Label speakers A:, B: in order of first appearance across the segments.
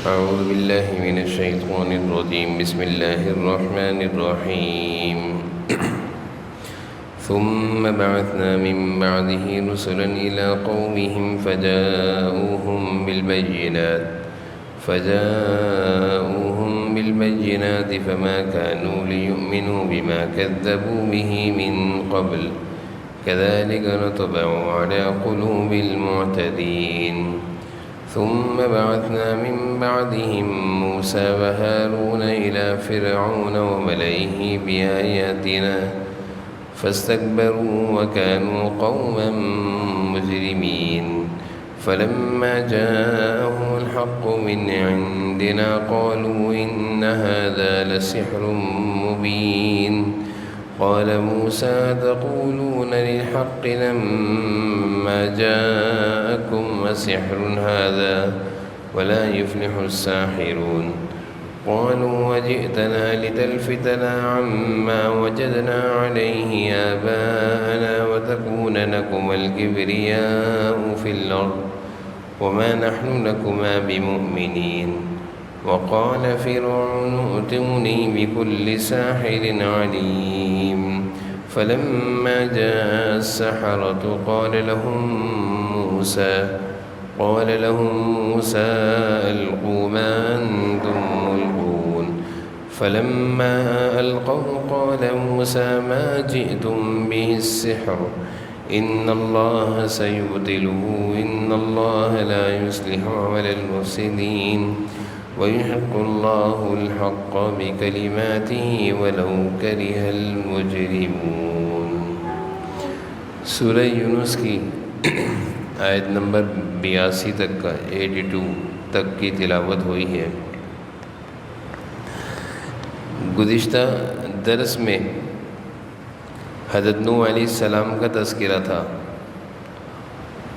A: أعوذ بالله من الشيطان الرجيم بسم الله الرحمن الرحيم ثم بعثنا من بعده رسلا إلى قومهم فجاءوهم بالبينات فما كانوا ليؤمنوا بما كذبوا به من قبل كذلك نطبع على قلوب المعتدين ثم بعثنا من بعدهم موسى وهارون إلى فرعون وملئه بآياتنا فاستكبروا وكانوا قوما مجرمين فلما جاءهم الحق من عندنا قالوا إن هذا لسحر مبين قال موسى تقولون للحق لما جاءكم أسحر هذا ولا يفلح الساحرون قالوا وجئتنا لتلفتنا عما وجدنا عليه آباءنا وتكون لكما الكبرياء في الأرض وما نحن لكما بمؤمنين وقال فرعون ائتوني بكل ساحر عليم فلما جاء السحرة قال لهم موسى ألقوا ما أنتم ملقون فلما ألقوا قال موسى ما جئتم به السحر إن الله سيبطله إن الله لا يصلح عمل المفسدين ويحق الله الحق بكلماته ولو كره المجرمون۔ سورہ یونس کی آیت نمبر 82 تک کا 82 تک کی تلاوت ہوئی ہے۔ گزشتہ درس میں حضرت نوح علیہ السلام کا تذکرہ تھا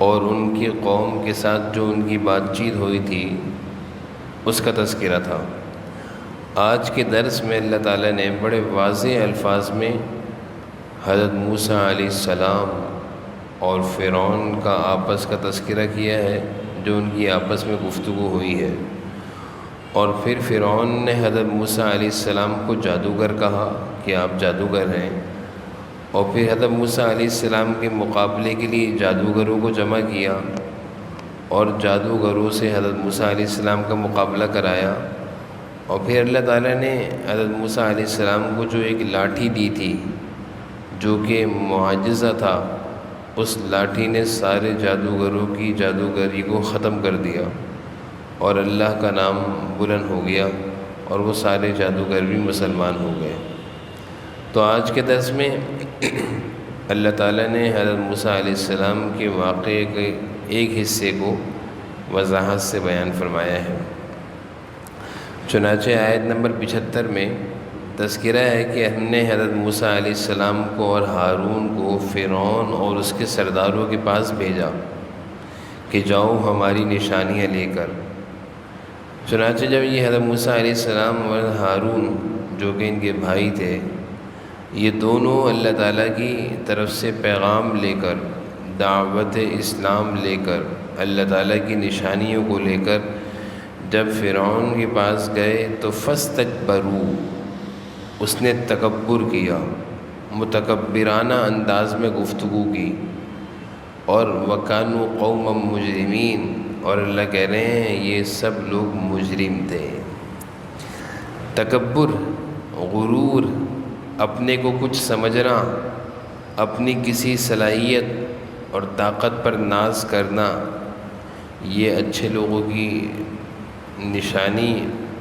A: اور ان کی قوم کے ساتھ جو ان کی بات چیت ہوئی تھی اس کا تذکرہ تھا۔ آج کے درس میں اللہ تعالیٰ نے بڑے واضح الفاظ میں حضرت موسیٰ علیہ السلام اور فرعون کا آپس کا تذکرہ کیا ہے، جو ان کی آپس میں گفتگو ہوئی ہے، اور پھر فرعون نے حضرت موسیٰ علیہ السلام کو جادوگر کہا کہ آپ جادوگر ہیں، اور پھر حضرت موسیٰ علیہ السلام کے مقابلے کے لیے جادوگروں کو جمع کیا اور جادوگروں سے حضرت موسیٰ علیہ السلام کا مقابلہ کرایا، اور پھر اللہ تعالیٰ نے حضرت موسیٰ علیہ السلام کو جو ایک لاٹھی دی تھی جو کہ معجزہ تھا، اس لاٹھی نے سارے جادوگروں کی جادوگری کو ختم کر دیا اور اللہ کا نام بلند ہو گیا اور وہ سارے جادوگر بھی مسلمان ہو گئے۔ تو آج کے درس میں اللہ تعالیٰ نے حضرت موسیٰ علیہ السلام کے واقعے کے ایک حصے کو وضاحت سے بیان فرمایا ہے۔ چنانچہ آیت نمبر 75 میں تذکرہ ہے کہ ہم نے حضرت موسیٰ علیہ السلام کو اور ہارون کو فرعون اور اس کے سرداروں کے پاس بھیجا کہ جاؤ ہماری نشانیاں لے کر۔ چنانچہ جب یہ حضرت موسیٰ علیہ السلام اور ہارون جو کہ ان کے بھائی تھے، یہ دونوں اللہ تعالیٰ کی طرف سے پیغام لے کر، دعوت اسلام لے کر، اللہ تعالیٰ کی نشانیوں کو لے کر جب فرعون کے پاس گئے تو فاستکبروا، اس نے تکبر کیا، متکبرانہ انداز میں گفتگو کی، اور وکانوا قوما مجرمین، اور اللہ کہہ رہے ہیں یہ سب لوگ مجرم تھے۔ تکبر، غرور، اپنے کو کچھ سمجھنا، اپنی کسی صلاحیت اور طاقت پر ناز کرنا، یہ اچھے لوگوں کی نشانی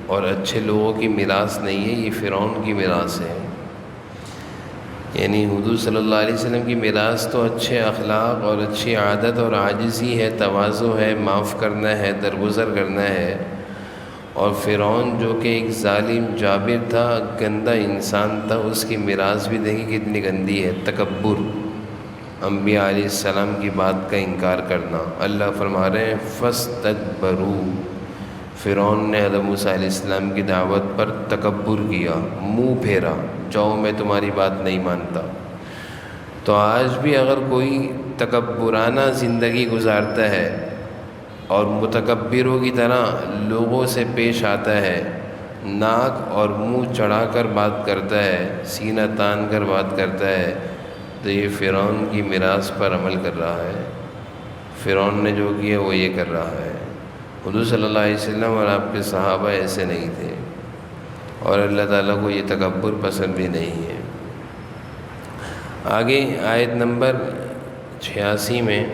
A: اور اچھے لوگوں کی میراث نہیں ہے، یہ فرعون کی میراث ہے۔ یعنی حضور صلی اللہ علیہ وسلم کی میراث تو اچھے اخلاق اور اچھی عادت اور عاجزی ہے، تواضع ہے، معاف کرنا ہے، درگزر کرنا ہے، اور فرعون جو کہ ایک ظالم جابر تھا، گندا انسان تھا، اس کی میراث بھی دیکھیں کتنی گندی ہے، تکبر، انبیاء علیہ السلام کی بات کا انکار کرنا۔ اللہ فرما رہے ہیں فاستکبروا، فرعون نے حضرت موسیٰ علیہ السلام کی دعوت پر تکبر کیا، منہ پھیرا، جاؤ میں تمہاری بات نہیں مانتا۔ تو آج بھی اگر کوئی تکبرانہ زندگی گزارتا ہے اور متکبروں کی طرح لوگوں سے پیش آتا ہے، ناک اور منہ چڑھا کر بات کرتا ہے، سینہ تان کر بات کرتا ہے، تو یہ فرعون کی میراث پر عمل کر رہا ہے۔ فرعون نے جو کیا وہ یہ کر رہا ہے۔ حضور صلی اللہ علیہ وسلم اور آپ کے صحابہ ایسے نہیں تھے، اور اللہ تعالیٰ کو یہ تکبر پسند بھی نہیں ہے۔ آگے آیت نمبر 86 میں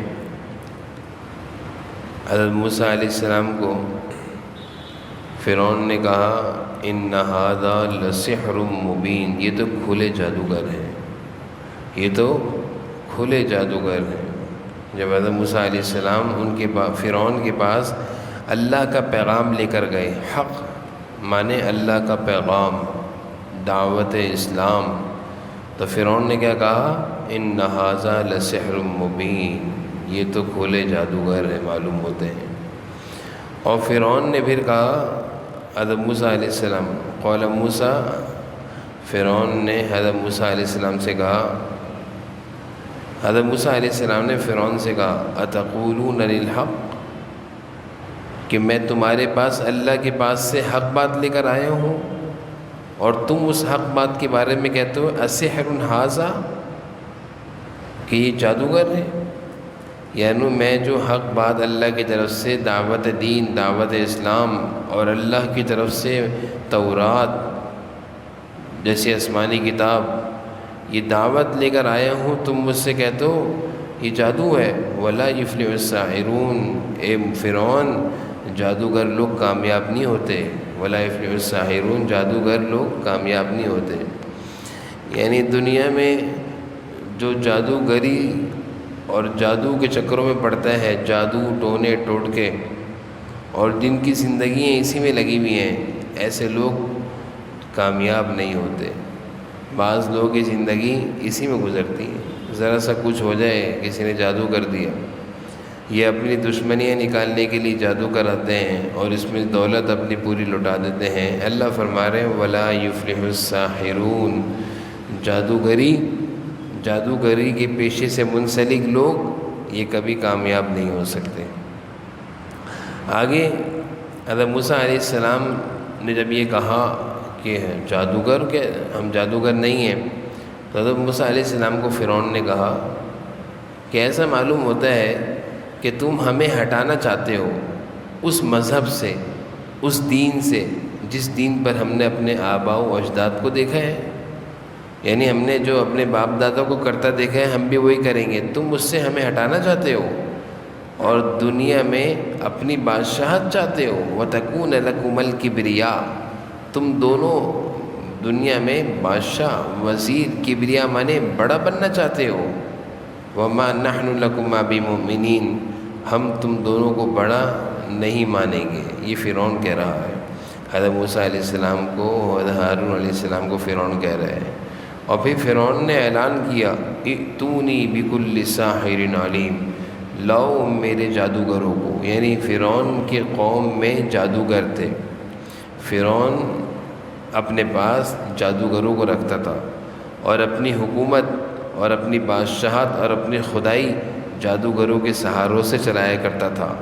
A: حضرت موسیٰ علیہ السلام کو فرعون نے کہا ان ھذا لسحر مبین، یہ تو کھلے جادوگر ہیں، یہ تو کھلے جادوگر ہیں۔ جب حضرت موسیٰ علیہ السلام فرعون کے پاس اللہ کا پیغام لے کر گئے، حق مانے اللہ کا پیغام، دعوت اسلام، تو فرعون نے کیا کہا ان ھذا لسحر مبین، یہ تو کھلے جادوگر ہیں، معلوم ہوتے ہیں۔ اور فرعون نے پھر کہا حضرت موسیٰ علیہ السلام قال موسیٰ، فرعون نے حضرت موسیٰ علیہ السلام سے کہا، حضرت موسیٰ علیہ السلام نے فرعون سے کہا اتقولون للحق، کہ میں تمہارے پاس اللہ کے پاس سے حق بات لے کر آیا ہوں اور تم اس حق بات کے بارے میں کہتے ہو اسحر ھذا، کہ یہ جادوگر ہے۔ یعنی میں جو حق بات اللہ کی طرف سے دعوت دین، دعوت اسلام اور اللہ کی طرف سے تورات جیسی آسمانی کتاب، یہ دعوت لے کر آیا ہوں، تم مجھ سے کہتے ہو یہ جادو ہے۔ ولا یفلح الساحرون، اے فرعون جادوگر لوگ کامیاب نہیں ہوتے، ولا یفلح الساحرون جادوگر لوگ کامیاب نہیں ہوتے۔ یعنی دنیا میں جو جادوگری اور جادو کے چکروں میں پڑتا ہے، جادو ٹونے ٹوٹکے، اور جن کی زندگیاں اسی میں لگی ہوئی ہیں، ایسے لوگ کامیاب نہیں ہوتے۔ بعض لوگوں کی زندگی اسی میں گزرتی ہے، ذرا سا کچھ ہو جائے، کسی نے جادو کر دیا، یہ اپنی دشمنیاں نکالنے کے لیے جادو کراتے ہیں اور اس میں دولت اپنی پوری لٹا دیتے ہیں۔ اللہ فرما رہے ہیں ولا یفلح الساحرون، جادوگری کے پیشے سے منسلک لوگ یہ کبھی کامیاب نہیں ہو سکتے۔ آگے حضرت موسیٰ علیہ السلام نے جب یہ کہا کہ جادوگر کہ ہم جادوگر نہیں ہیں، تو حضرت موسیٰ علیہ السلام کو فرعون نے کہا کہ ایسا معلوم ہوتا ہے کہ تم ہمیں ہٹانا چاہتے ہو اس مذہب سے، اس دین سے جس دین پر ہم نے اپنے آباء و اجداد کو دیکھا ہے، یعنی ہم نے جو اپنے باپ دادا کو کرتا دیکھا ہے ہم بھی وہی کریں گے، تم اس سے ہمیں ہٹانا چاہتے ہو اور دنیا میں اپنی بادشاہت چاہتے ہو۔ وَتَكُونَ لَكُمُ الْكِبْرِيَاءُ، تم دونوں دنیا میں بادشاہ، وزیر، کبریا مانے بڑا بننا چاہتے ہو۔ وَمَا نَحْنُ لَكُمَا بِمُؤْمِنِينَ، ہم تم دونوں کو بڑا نہیں مانیں گے، یہ فرعون کہہ رہا ہے۔ حضرت موسیٰ علیہ السلام کو، حضرت ہارون علیہ السلام کو فرعون کہہ رہے ہیں۔ اور پھر فرعون نے اعلان کیا ائتونی بکل ساحر علیم، لاؤ میرے جادوگروں کو، یعنی فرعون کے قوم میں جادوگر تھے، فرعون اپنے پاس جادوگروں کو رکھتا تھا اور اپنی حکومت اور اپنی بادشاہت اور اپنی خدائی جادوگروں کے سہاروں سے چلایا کرتا تھا۔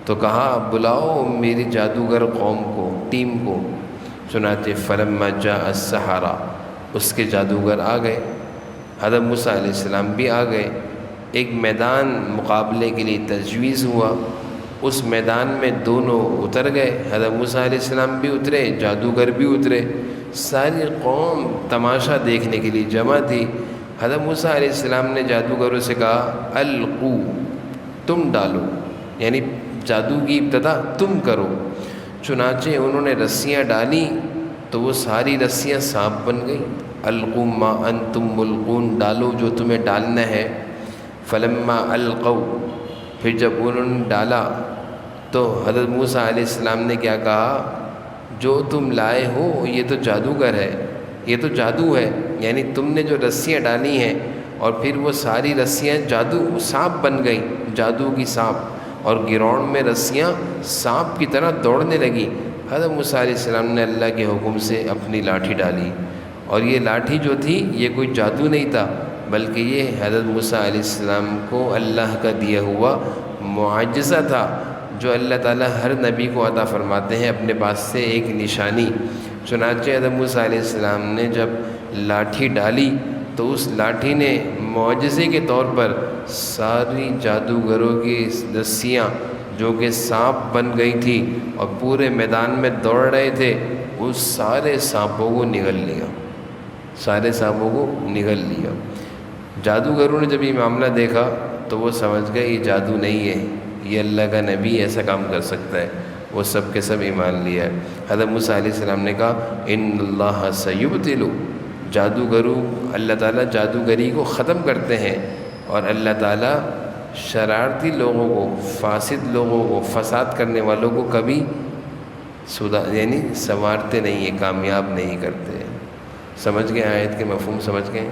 A: تو کہا بلاؤ میری جادوگر قوم کو، ٹیم کو۔ چنانچہ فلما جاء السحرہ، اس کے جادوگر آ گئے، حضرت موسیٰ علیہ السلام بھی آ گئے، ایک میدان مقابلے کے لیے تجویز ہوا، اس میدان میں دونوں اتر گئے، حضرت موسیٰ علیہ السلام بھی اترے، جادوگر بھی اترے، ساری قوم تماشا دیکھنے کے لیے جمع تھی۔ حضرت موسیٰ علیہ السلام نے جادوگروں سے کہا القو، تم ڈالو، یعنی جادو کی ابتدا تم کرو۔ چنانچہ انہوں نے رسیاں ڈالی تو وہ ساری رسیاں سانپ بن گئیں۔ القوا ما انتم ملقون، ڈالو جو تمہیں ڈالنا ہے۔ فلما القوا، پھر جب انہوں نے ڈالا تو حضرت موسیٰ علیہ السلام نے کیا کہا، جو تم لائے ہو یہ تو جادوگر ہے، یہ تو جادو ہے، یعنی تم نے جو رسیاں ڈالی ہیں اور پھر وہ ساری رسیاں جادو سانپ بن گئیں، جادو کی سانپ، اور گراؤنڈ میں رسیاں سانپ کی طرح دوڑنے لگیں۔ حضرت موسیٰ علیہ السلام نے اللہ کے حکم سے اپنی لاٹھی ڈالی، اور یہ لاٹھی جو تھی یہ کوئی جادو نہیں تھا، بلکہ یہ حضرت موسیٰ علیہ السلام کو اللہ کا دیا ہوا معجزہ تھا، جو اللہ تعالیٰ ہر نبی کو عطا فرماتے ہیں اپنے پاس سے ایک نشانی۔ چنانچہ حضرت موسیٰ علیہ السلام نے جب لاٹھی ڈالی تو اس لاٹھی نے معجزے کے طور پر ساری جادوگروں کی رسیاں جو کہ سانپ بن گئی تھی اور پورے میدان میں دوڑ رہے تھے، اس سارے سانپوں کو نگل لیا، سارے سانپوں کو نگل لیا۔ جادوگروں نے جب یہ معاملہ دیکھا تو وہ سمجھ گئے یہ جادو نہیں ہے، یہ اللہ کا نبی ایسا کام کر سکتا ہے، وہ سب کے سب ایمان لیا ہے۔ حضرت موسیٰ علیہ السلام نے کہا ان اللہ سیبطل، جادوگروں اللہ تعالیٰ جادوگری کو ختم کرتے ہیں، اور اللہ تعالیٰ شرارتی لوگوں کو، فاسد لوگوں کو، فساد کرنے والوں کو کبھی یعنی سنوارتے نہیں ہیں، کامیاب نہیں کرتے۔ سمجھ گئے آیت کے مفہوم سمجھ گئے؟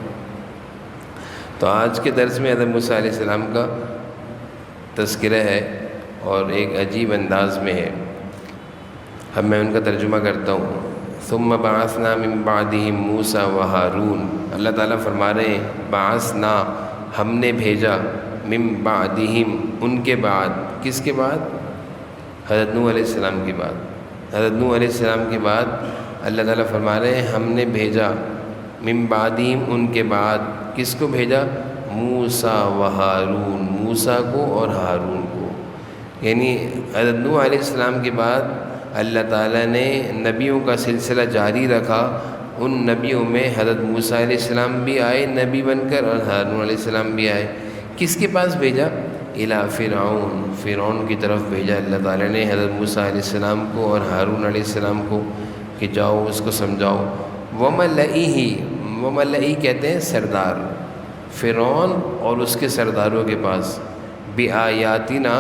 A: تو آج کے درس میں حضرت موسیٰ علیہ السلام کا تذکرہ ہے اور ایک عجیب انداز میں ہے۔ اب میں ان کا ترجمہ کرتا ہوں۔ ثم بعثنا من بعدهم موسیٰ وہارون، اللہ تعالیٰ فرما رہے ہیں بعثنا، ہم نے بھیجا، من بعدهم، ان کے بعد، کس کے بعد؟ حضرت نوح علیہ السلام کے بعد۔ حضرت نوح علیہ السلام کے بعد اللہ تعالیٰ فرما رہے ہیں ہم نے بھیجا، من بعدهم، ان کے بعد، کس کو بھیجا؟ موسیٰ وہارون، موسیٰ کو اور ہارون کو۔ یعنی حضرت نوح علیہ السلام کے بعد اللہ تعالیٰ نے نبیوں کا سلسلہ جاری رکھا، ان نبیوں میں حضرت موسیٰ علیہ السلام بھی آئے نبی بن کر، اور ہارون علیہ السلام بھی آئے۔ کس کے پاس بھیجا؟ الی فرعون، فرعون کی طرف بھیجا اللہ تعالیٰ نے حضرت موسیٰ علیہ السلام کو اور ہارون علیہ السلام کو کہ جاؤ اس کو سمجھاؤ۔ وملئہ، وملئہ کہتے ہیں سردار، فرعون اور اس کے سرداروں کے پاس، بآیاتنا،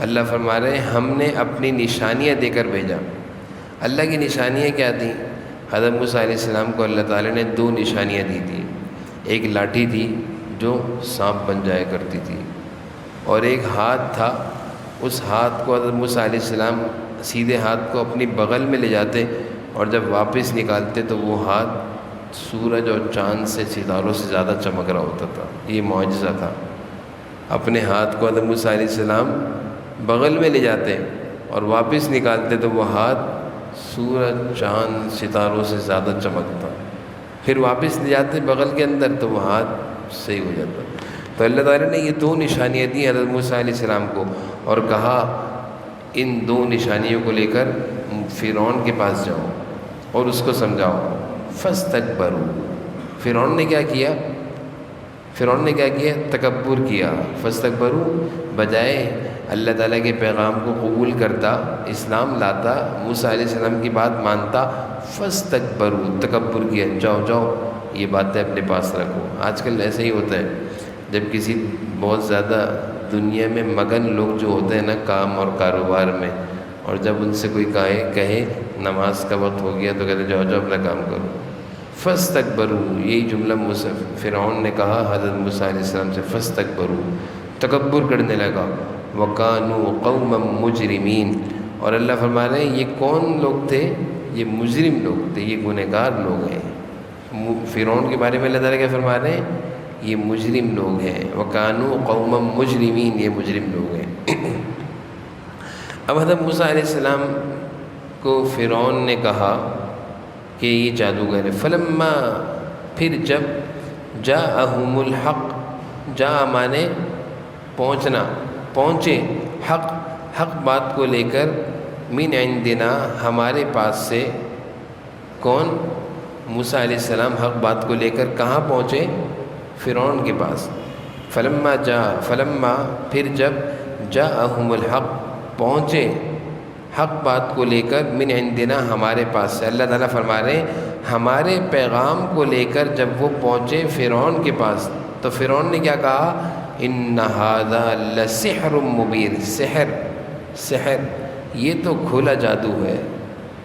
A: اللہ فرما رہے ہیں ہم نے اپنی نشانیاں دے کر بھیجا۔ اللہ کی نشانیاں کیا تھیں؟ حضرت موسیٰ علیہ السلام کو اللہ تعالیٰ نے دو نشانیاں دی تھیں، ایک لاٹھی تھی جو سانپ بن جایا کرتی تھی، اور ایک ہاتھ تھا، اس ہاتھ کو حضرت موسیٰ علیہ السلام سیدھے ہاتھ کو اپنی بغل میں لے جاتے اور جب واپس نکالتے تو وہ ہاتھ سورج اور چاند سے، ستاروں سے زیادہ چمک رہا ہوتا تھا۔ یہ معجزہ تھا۔ اپنے ہاتھ کو حضرت موسیٰ علیہ السلام بغل میں لے جاتے اور واپس نکالتے تو وہ ہاتھ سورج، چاند، ستاروں سے زیادہ چمکتا، پھر واپس لے جاتے بغل کے اندر تو وہ ہاتھ صحیح ہو جاتا۔ تو اللہ تعالیٰ نے یہ دو نشانیاں دی حضرت موسیٰ علیہ السلام کو، اور کہا ان دو نشانیوں کو لے کر فرعون کے پاس جاؤ اور اس کو سمجھاؤ۔ فاستکبروا، فرعون نے کیا کیا؟ فرعون نے کیا کیا؟ تکبر کیا۔ فاستکبروا، بجائے اللہ تعالیٰ کے پیغام کو قبول کرتا، اسلام لاتا، موسیٰ علیہ السلام کی بات مانتا، فاستکبروا، تکبر کیا۔ جاؤ جاؤ یہ باتیں اپنے پاس رکھو۔ آج کل ایسا ہی ہوتا ہے، جب کسی بہت زیادہ دنیا میں مگن لوگ جو ہوتے ہیں نا کام اور کاروبار میں، اور جب ان سے کوئی کہے نماز کا وقت ہو گیا تو کہتے جاؤ جاؤ اپنا کام کرو۔ فاستکبروا، یہی جملہ فرعون نے کہا حضرت موسیٰ علیہ السلام سے، فاستکبروا، تکبر کرنے لگا۔ وَكَانُوا قَوْمًا مُجْرِمِينَ، اور اللہ فرما رہے ہیں یہ کون لوگ تھے؟ یہ مجرم لوگ تھے، یہ گنہگار لوگ ہیں۔ فرعون کے بارے میں اللہ تعالیٰ کیا فرما رہے ہیں؟ یہ مجرم لوگ ہیں۔ وَكَانُوا قَوْمًا مُجْرِمِينَ، یہ مجرم لوگ ہیں۔ اب حضرت موسیٰ علیہ السلام کو فرعون نے کہا کہ یہ جادوگر ہے۔ فلما، پھر جب، جاءہم الحق، جاء مانے پہنچنا، پہنچے، حق بات کو لے کر، من عندنا، ہمارے پاس سے، کون؟ موسیٰ علیہ السلام حق بات کو لے کر کہاں پہنچے؟ فرعون کے پاس۔ فلما، پھر جب، جاءہم الحق، پہنچے حق بات کو لے کر، من عندنا، ہمارے پاس سے۔ اللہ تعالیٰ فرما رہے ہیں ہمارے پیغام کو لے کر جب وہ پہنچے فرعون کے پاس تو فرعون نے کیا کہا؟ ان ھذا لسحر مبین، سحر، یہ تو کھلا جادو ہے۔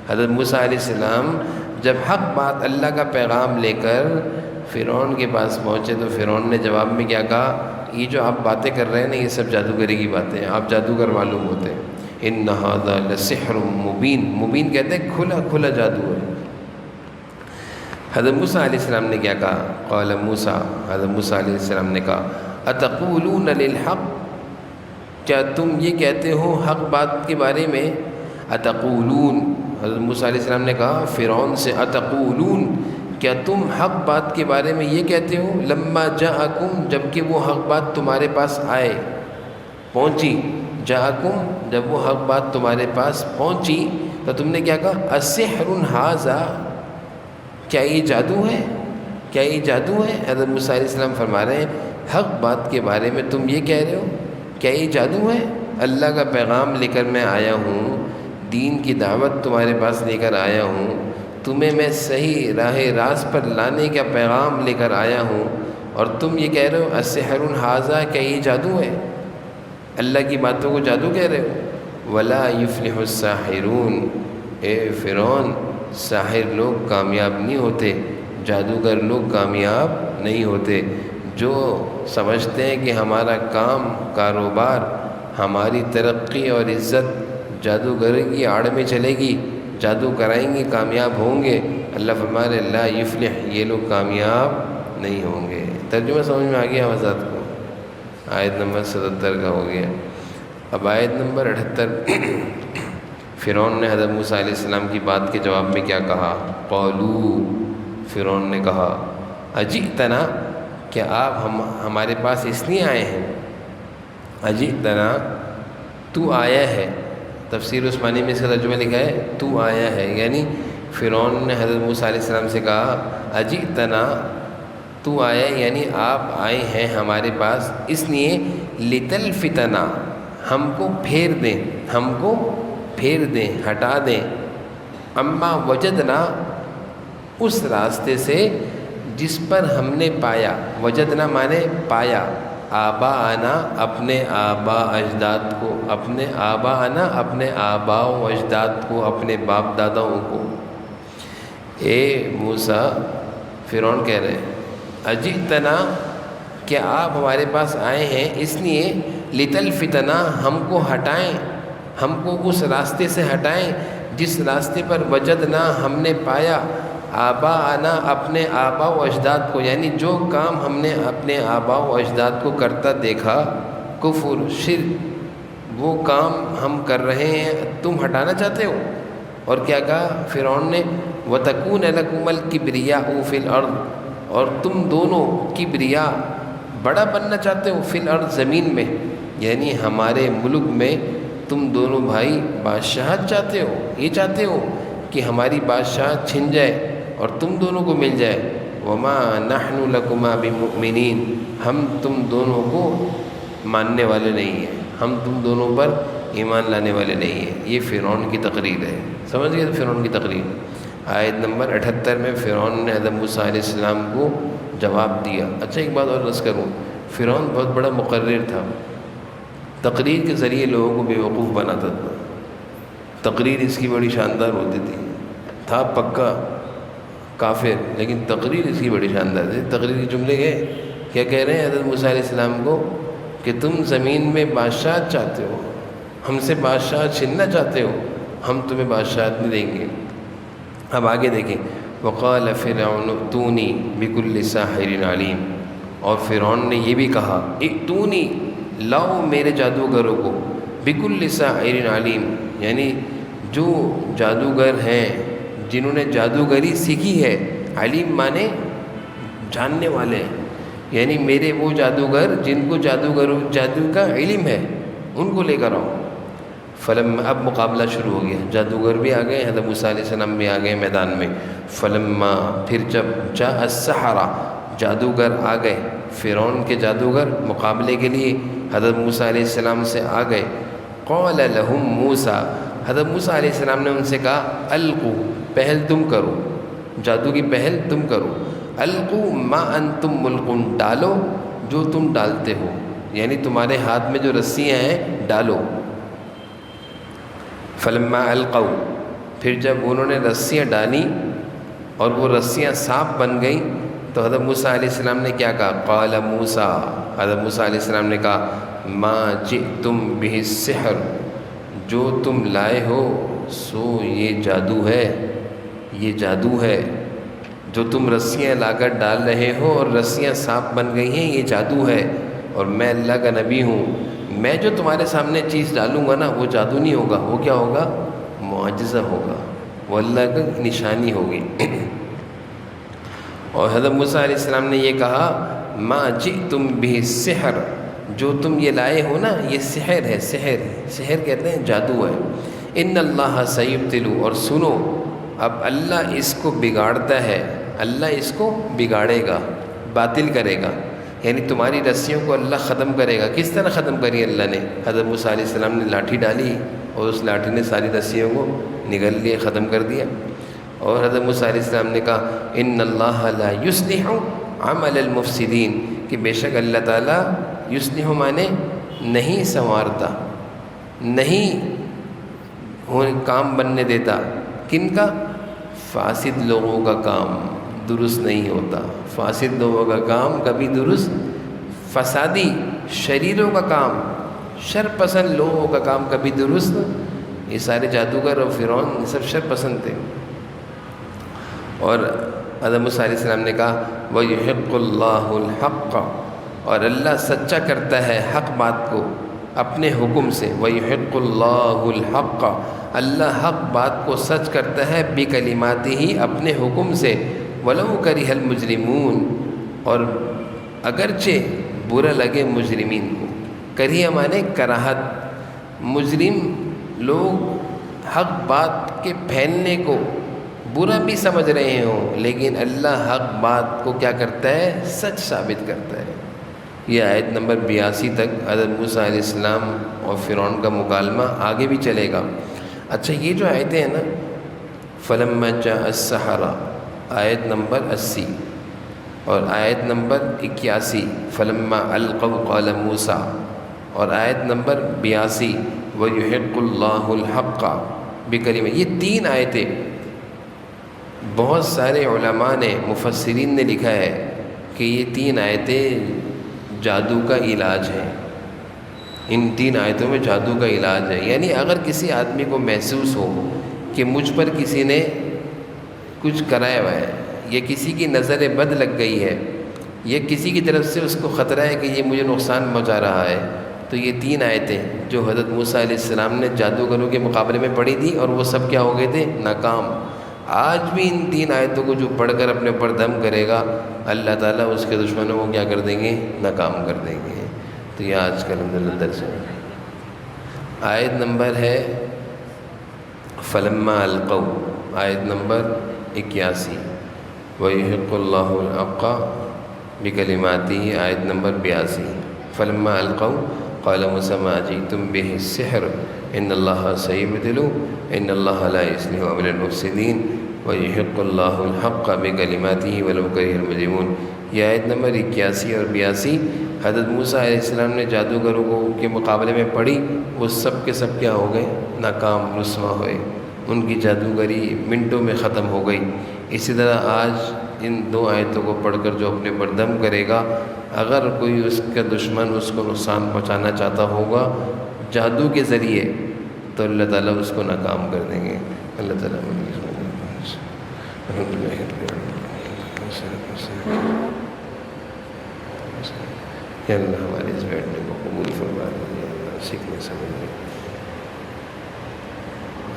A: حضرت موسیٰ علیہ السلام جب حق بات اللہ کا پیغام لے کر فرعون کے پاس پہنچے تو فرعون نے جواب میں کیا کہا؟ یہ جو آپ باتیں کر رہے ہیں نا یہ سب جادوگری کی باتیں ہیں، آپ جادوگر معلوم ہوتے ہیں۔ ان ھذا لسحر مبین، مبین کہتے ہیں کھلا جادو ہے۔ حضرت موسیٰ علیہ السلام نے کیا کہا؟ قال موسیٰ، حضرت موسیٰ علیہ السلام نے کہا اتقولون للحق، کیا تم یہ کہتے ہو حق بات کے بارے میں؟ اتقولون، حضرت موسیٰ علیہ السلام نے کہا فرعون سے، اتقولون کیا تم حق بات کے بارے میں یہ کہتے ہو؟ لما جاءکم، جب کہ وہ حق بات تمہارے پاس آئے، پہنچی، جاءکم جب وہ حق بات تمہارے پاس پہنچی تو تم نے کیا کہا؟ السحر ھذا، کیا یہ جادو ہے؟ کیا یہ جادو ہے؟ حضرت موسیٰ علیہ السلام فرما رہے ہیں حق بات کے بارے میں تم یہ کہہ رہے ہو، کیا یہ جادو ہے؟ اللہ کا پیغام لے کر میں آیا ہوں، دین کی دعوت تمہارے پاس لے کر آیا ہوں، تمہیں میں صحیح راہ راست پر لانے کا پیغام لے کر آیا ہوں، اور تم یہ کہہ رہے ہو السحر ھذا، کیا یہ جادو ہے؟ اللہ کی باتوں کو جادو کہہ رہے ہو؟ ولا یفلح الساحرون، اے فرعون ساحر لوگ کامیاب نہیں ہوتے، جادوگر لوگ کامیاب نہیں ہوتے۔ جو سمجھتے ہیں کہ ہمارا کام کاروبار، ہماری ترقی اور عزت جادوگری کی آڑ میں چلے گی، جادو کرائیں گے کامیاب ہوں گے، اللہ فرما رہے لا یفلح، یہ لوگ کامیاب نہیں ہوں گے۔ ترجمہ سمجھ میں آ گیا حضرات کو؟ آیت نمبر 77 کا ہو گیا۔ اب آیت نمبر 78 فرعون نے حضرت موسیٰ علیہ السلام کی بات کے جواب میں کیا کہا؟ قالو، فرعون نے کہا اجئتنا، کیا آپ ہمارے پاس اس لیے آئے ہیں؟ اجئتنا، تو آیا ہے، تفسیر عثمانی میں اس کا ترجمہ لکھا ہے تو آیا ہے، یعنی فرعون نے حضرت موسیٰ علیہ السلام سے کہا اجئتنا، تو آیا یعنی آپ آئے ہیں ہمارے پاس اس لیے لتلفتنا، ہم کو پھیر دیں، ہم کو پھیر دیں، ہٹا دیں، اما وجدنا، اس راستے سے جس پر ہم نے پایا، وجدنا مانے پایا، آباءنا اپنے آبا اجداد کو، اپنے آباءنا اپنے آبا و اجداد کو، اپنے باپ داداؤں کو۔ اے موسیٰ، فرعون کہہ رہے ہیں اجئتنا، کیا آپ ہمارے پاس آئے ہیں اس لیے لتلفتنا، ہم کو ہٹائیں، ہم کو اس راستے سے ہٹائیں جس راستے پر وجدنا ہم نے پایا، آباءنا اپنے آبا و اجداد کو، یعنی جو کام ہم نے اپنے آبا و اجداد کو کرتا دیکھا، کفر، شرک، وہ کام ہم کر رہے ہیں، تم ہٹانا چاہتے ہو۔ اور کیا کہا فرعون نے؟ وَتَكُونَ لَكُمَ الْكِبْرِيَاءُ فِي الْأَرْضِ، اور تم دونوں کبریا، بڑا بننا چاہتے ہو، فی الارض، زمین میں، یعنی ہمارے ملک میں تم دونوں بھائی بادشاہت چاہتے ہو، یہ چاہتے ہو کہ ہماری بادشاہت چھن جائے اور تم دونوں کو مل جائے۔ وما نحن لکما بمؤمنین، ہم تم دونوں کو ماننے والے نہیں ہیں، ہم تم دونوں پر ایمان لانے والے نہیں ہیں۔ یہ فرعون کی تقریر ہے، سمجھ گئے فرعون کی تقریر؟ آیت نمبر 78 میں فرعون نے حضرت موسیٰ علیہ السلام کو جواب دیا۔ اچھا ایک بات اور عرض کروں، فرعون بہت بڑا مقرر تھا، تقریر کے ذریعے لوگوں کو بیوقوف بناتا تھا، تقریر اس کی بڑی شاندار ہوتی تھی، تھا پکا کافر لیکن تقریر اس کی بڑی شاندار تھی۔ تقریر کے جملے گئے کیا کہہ رہے ہیں حضرت موسیٰ علیہ السلام کو کہ تم زمین میں بادشاہت چاہتے ہو، ہم سے بادشاہت چھیننا چاہتے ہو، ہم تمہیں بادشاہت نہیں دیں گے۔ اب آگے دیکھیں، وقال فرعون ائتونی بکل ساحر علیم، اور فرعون نے یہ بھی کہا ائتونی، لاؤ میرے جادوگروں کو، بکل ساحر علیم، یعنی جو جادوگر ہیں، جنہوں نے جادوگری سیکھی ہے، علیم مانے جاننے والے ہیں، یعنی میرے وہ جادوگر جن کو جادو کا علم ہے، ان کو لے کر آؤ۔ اب مقابلہ شروع ہو گیا، جادوگر بھی آ گئے، حضرت موسیٰ علیہ السلام بھی آ گئے میدان میں۔ فلما، پھر جب جاء السحرہ، جادوگر آ گئے، فرعون کے جادوگر مقابلے کے لیے حضرت موسیٰ علیہ السلام سے آ گئے۔ قال لهم موسیٰ، حضرت موسیٰ علیہ السلام نے ان سے کہا القوا، پہل تم کرو، جادو کی پہل تم کرو، القوا ما انتم ملقون، ڈالو جو تم ڈالتے ہو، یعنی تمہارے ہاتھ میں جو رسیاں ہیں ڈالو۔ فلما القوا، پھر جب انہوں نے رسیاں ڈالی اور وہ رسیاں سانپ بن گئیں تو حضرت موسیٰ علیہ السلام نے کیا کہا؟ قال موسیٰ، حضرت موسیٰ علیہ السلام نے کہا ما جئتم بہ السحر، جو تم لائے ہو سو یہ جادو ہے، یہ جادو ہے، جو تم رسیاں لا کر ڈال رہے ہو اور رسیاں سانپ بن گئی ہیں، یہ جادو ہے، اور میں اللہ کا نبی ہوں، میں جو تمہارے سامنے چیز ڈالوں گا نا وہ جادو نہیں ہوگا، وہ کیا ہوگا؟ معجزہ ہوگا، وہ اللہ کی نشانی ہوگی۔ اور حضرت موسیٰ علیہ السلام نے یہ کہا ما جئتم بہ السحر، جو تم یہ لائے ہو نا یہ سحر ہے، سحر کہتے ہیں جادو ہے۔ ان اللہ سیبطل، اور سنو اب اللہ اس کو بگاڑتا ہے، اللہ اس کو بگاڑے گا، باطل کرے گا، یعنی تمہاری رسیوں کو اللہ ختم کرے گا۔ کس طرح ختم کری اللہ نے؟ حضرت موسیٰ علیہ السلام نے لاٹھی ڈالی اور اس لاٹھی نے ساری رسیوں کو نگل لیے، ختم کر دیا۔ اور حضرت موسیٰ علیہ السلام نے کہا ان اللہ لا یصلح عمل المفسدین، کہ بے شک اللہ تعالیٰ یصلح مانے نہیں سنوارتا، نہیں کام بننے دیتا، کن کا؟ فاسد لوگوں کا کام درست نہیں ہوتا، فاسد لوگوں کا کام کبھی درست، فسادی شریروں کا کام، شر پسند لوگوں کا کام کبھی درست۔ یہ سارے جادوگر اور فرعون یہ سب شر پسند تھے۔ اور حضرت موسیٰ علیہ السلام نے کہا وَيُحِقُّ اللَّهُ الْحَقَّ، اور اللہ سچا کرتا ہے حق بات کو اپنے حکم سے۔ وَيُحِقُّ اللَّهُ الْحَقَّ، اللہ حق بات کو سچ کرتا ہے بِكَلِمَاتِهِ، اپنے حکم سے۔ وَلَوْ كَرِهَ الْمُجْرِمُونَ، اور اگرچہ برا لگے مجرمین کو، کریہ مانے کراہت، مجرم لوگ حق بات کے پھیلنے کو برا بھی سمجھ رہے ہوں، لیکن اللہ حق بات کو کیا کرتا ہے؟ سچ ثابت کرتا ہے۔ یہ آیت نمبر 82 تک حضرت موسیٰ علیہ السلام اور فرعون کا مکالمہ آگے بھی چلے گا۔ اچھا یہ جو آیتیں ہیں نا، فلما جاء السحرہ آیت نمبر 80 اور آیت نمبر 81 فلما القوا قال موسیٰ، اور آیت نمبر 82 وَيُحِقُّ اللَّهُ الْحَقَّ بِكَلِمَاتِهِ، یہ تین آیتیں بہت سارے علماء نے، مفسرین نے لکھا ہے کہ یہ تین آیتیں جادو کا علاج ہیں۔ ان تین آیتوں میں جادو کا علاج ہے، یعنی اگر کسی آدمی کو محسوس ہو کہ مجھ پر کسی نے کچھ کرایا ہوا ہے، یا کسی کی نظر بد لگ گئی ہے، یا کسی کی طرف سے اس کو خطرہ ہے کہ یہ مجھے نقصان پہنچا رہا ہے، تو یہ تین آیتیں جو حضرت موسیٰ علیہ السلام نے جادوگروں کے مقابلے میں پڑھی تھی، اور وہ سب کیا ہو گئے تھے؟ ناکام۔ آج بھی ان تین آیتوں کو جو پڑھ کر اپنے اوپر دم کرے گا، اللہ تعالیٰ اس کے دشمنوں کو کیا کر دیں گے؟ ناکام کر دیں گے۔ تو یہ آج کا الحمدللہ درس ہے۔ آیت نمبر ہے فلما القوا، آیت نمبر 81، وَيُحِقُّ اللَّهُ الْحَقَّ بِكَلِمَاتِهِ، آیت نمبر 82۔ فلما القوا قال موسیٰ ما جئتم بہ السحر ان اللہ سیبطل ان اللہ لا یصلح عمل المفسدین وَيُحِقُّ اللَّهُ الْحَقَّ بِكَلِمَاتِهِ وَلَوْ كَرِهَ الْمُجْرِمُونَ۔ یہ آیت نمبر 81 اور 82 حضرت موسیٰ علیہ السلام نے جادوگروں کو کے مقابلے میں پڑھی، وہ سب کے سب کیا ہو گئے؟ ناکام، رسوا ہوئے، ان کی جادوگری منٹوں میں ختم ہو گئی۔ اسی طرح آج ان دو آیتوں کو پڑھ کر جو اپنے پر دم کرے گا، اگر کوئی اس کا دشمن اس کو نقصان پہنچانا چاہتا ہوگا جادو کے ذریعے، تو اللہ تعالیٰ اس کو ناکام کر دیں گے۔ اللہ تعالیٰ یا اللہ ہمارے اس بیٹھنے کو قبول فرما، سیکھنے سمجھنے،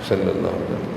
A: صلی اللہ علیہ وسلم۔